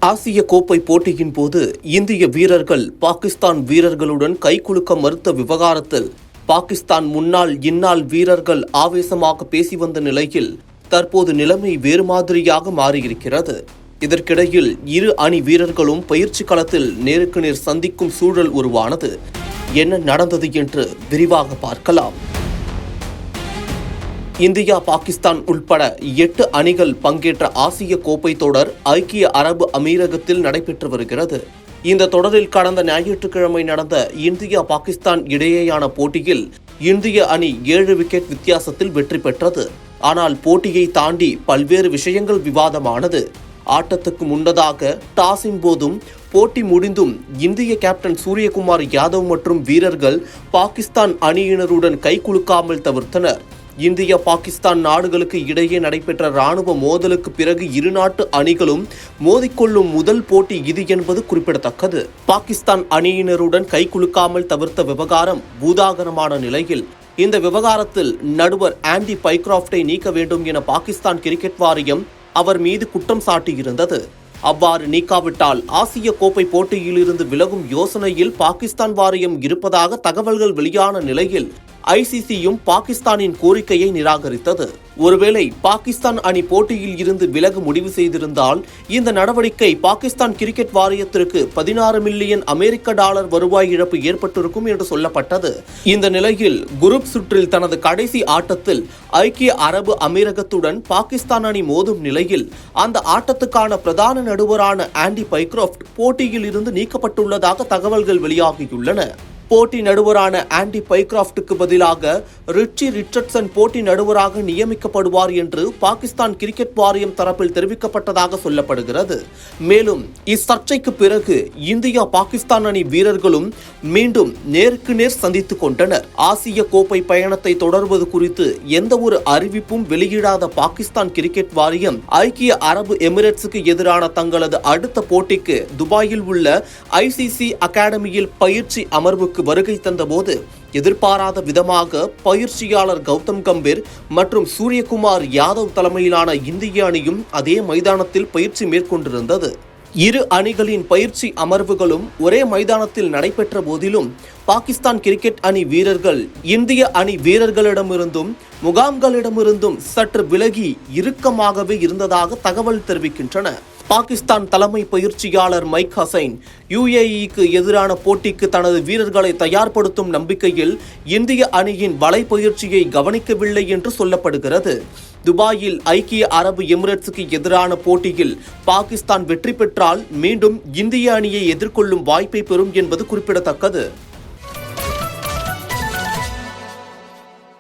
ஆசிய கோப்பை போட்டியின் போது இந்திய வீரர்கள் பாகிஸ்தான் வீரர்களுடன் கைகுலுக்க மறுத்த விவகாரத்தில் பாகிஸ்தான் முன்னாள் இந்நாள் வீரர்கள் ஆவேசமாக பேசி வந்த நிலையில் தற்போது நிலைமை வேறு மாதிரியாக மாறியிருக்கிறது. இதற்கிடையில் இரு அணி வீரர்களும் பயிற்சி களத்தில் நேருக்கு நேர் சந்திக்கும் சூழல் உருவானது. என்ன நடந்தது என்று விரிவாக பார்க்கலாம். இந்தியா, பாகிஸ்தான் உள்பட 8 அணிகள் பங்கேற்ற ஆசிய கோப்பை தொடர் ஐக்கிய அரபு அமீரகத்தில் நடைபெற்று வருகிறது. இந்த தொடரில் கடந்த ஞாயிற்றுக்கிழமை நடந்த இந்தியா, பாகிஸ்தான் இடையேயான போட்டியில் இந்திய அணி 7 விக்கெட் வித்தியாசத்தில் வெற்றி பெற்றது. ஆனால் போட்டியை தாண்டி பல்வேறு விஷயங்கள் விவாதமானது. ஆட்டத்துக்கு முன்னதாக டாஸின் போதும் போட்டி முடிந்தும் இந்திய கேப்டன் சூரியகுமார் யாதவ் மற்றும் வீரர்கள் பாகிஸ்தான் அணியினருடன் கைகுலுக்காமல் தவிர்த்தனர். இந்திய, பாகிஸ்தான் நாடுகளுக்கு இடையே நடைபெற்ற ராணுவ மோதலுக்கு பிறகு இரு நாட்டு அணிகளும் மோதிக்கொள்ளும் முதல் போட்டி இது என்பது குறிப்பிடத்தக்கது. பாகிஸ்தான் அணியினருடன் கைகுலுக்காமல் தவிர்த்த விவகாரம் பூதாகரமான நிலையில் இந்த விவகாரத்தில் நடுவர் ஆண்டி பைக்ராஃப்டை நீக்க வேண்டும் என பாகிஸ்தான் கிரிக்கெட் வாரியம் அவர் மீது குற்றம் சாட்டியிருந்தது. அவ்வாறு நீக்காவிட்டால் ஆசிய கோப்பை போட்டியிலிருந்து விலகும் யோசனையில் பாகிஸ்தான் வாரியம் இருப்பதாக தகவல்கள் வெளியான நிலையில் ஐசிசியும் பாகிஸ்தானின் கோரிக்கையை நிராகரித்தது. ஒருவேளை பாகிஸ்தான் அணி போட்டியில் இருந்து விலக முடிவு செய்திருந்தால் இந்த நடவடிக்கை பாகிஸ்தான் கிரிக்கெட் வாரியத்திற்கு 16 மில்லியன் அமெரிக்க டாலர் வருவாய் இழப்பு ஏற்பட்டிருக்கும் என்று சொல்லப்பட்டது. இந்த நிலையில் குரூப் சுற்றில் தனது கடைசி ஆட்டத்தில் ஐக்கிய அரபு அமீரகத்துடன் பாகிஸ்தான் அணி மோதும் நிலையில் அந்த ஆட்டத்துக்கான பிரதான நடுவரான ஆண்டி பைக்ராஃப்ட் போட்டியில் இருந்து நீக்கப்பட்டுள்ளதாக தகவல்கள் வெளியாகியுள்ளன. போட்டி நடுவரான ஆண்டி பைக்ராஃப்டுக்கு பதிலாக ரிச்சி ரிச்சர்ட்சன் போட்டி நடுவராக நியமிக்கப்படுவார் என்று பாகிஸ்தான் கிரிக்கெட் வாரியம் தரப்பில் தெரிவிக்கப்பட்டதாக சொல்லப்படுகிறது. மேலும் இச்சர்ச்சைக்கு பிறகு இந்தியா, பாகிஸ்தான் அணி வீரர்களும் மீண்டும் நேருக்கு நேர் சந்தித்துக் கொண்டனர். ஆசிய கோப்பை பயணத்தை தொடர்வது குறித்து எந்த ஒரு அறிவிப்பும் வெளியிடாத பாகிஸ்தான் கிரிக்கெட் வாரியம் ஐக்கிய அரபு எமிரேட்ஸுக்கு எதிரான தங்களது அடுத்த போட்டிக்கு துபாயில் உள்ள ஐசிசி அகாடமியில் பயிற்சி அமர்வுக்கு வருகை தந்தபோது எதிர்பாராத விதமாக பயிற்சியாளர் கௌதம் கம்பீர் மற்றும் சூரியகுமார் யாதவ் தலைமையிலான இந்திய அணியும் அதே மைதானத்தில் பயிற்சி மேற்கொண்டிருந்தது. இரு அணிகளின் பயிற்சி அமர்வுகளும் ஒரே மைதானத்தில் நடைபெற்ற போதிலும் பாகிஸ்தான் கிரிக்கெட் அணி வீரர்கள் இந்திய அணி வீரர்களிடமிருந்தும் முகாம்களிடமிருந்தும் சற்று விலகி இறுக்கமாகவே இருந்ததாக தகவல் தெரிவிக்கின்றன. பாகிஸ்தான் தலைமை பயிற்சியாளர் மைக் ஹசைன் UAEக்கு எதிரான போட்டிக்கு தனது வீரர்களை தயார்படுத்தும் நம்பிக்கையில் இந்திய அணியின் வலைப்பயிற்சியை கவனிக்கவில்லை என்று சொல்லப்படுகிறது. துபாயில் ஐக்கிய அரபு எமிரேட்ஸுக்கு எதிரான போட்டியில் பாகிஸ்தான் வெற்றி பெற்றால் மீண்டும் இந்திய அணியை எதிர்கொள்ளும் வாய்ப்பை பெறும் என்பது குறிப்பிடத்தக்கது.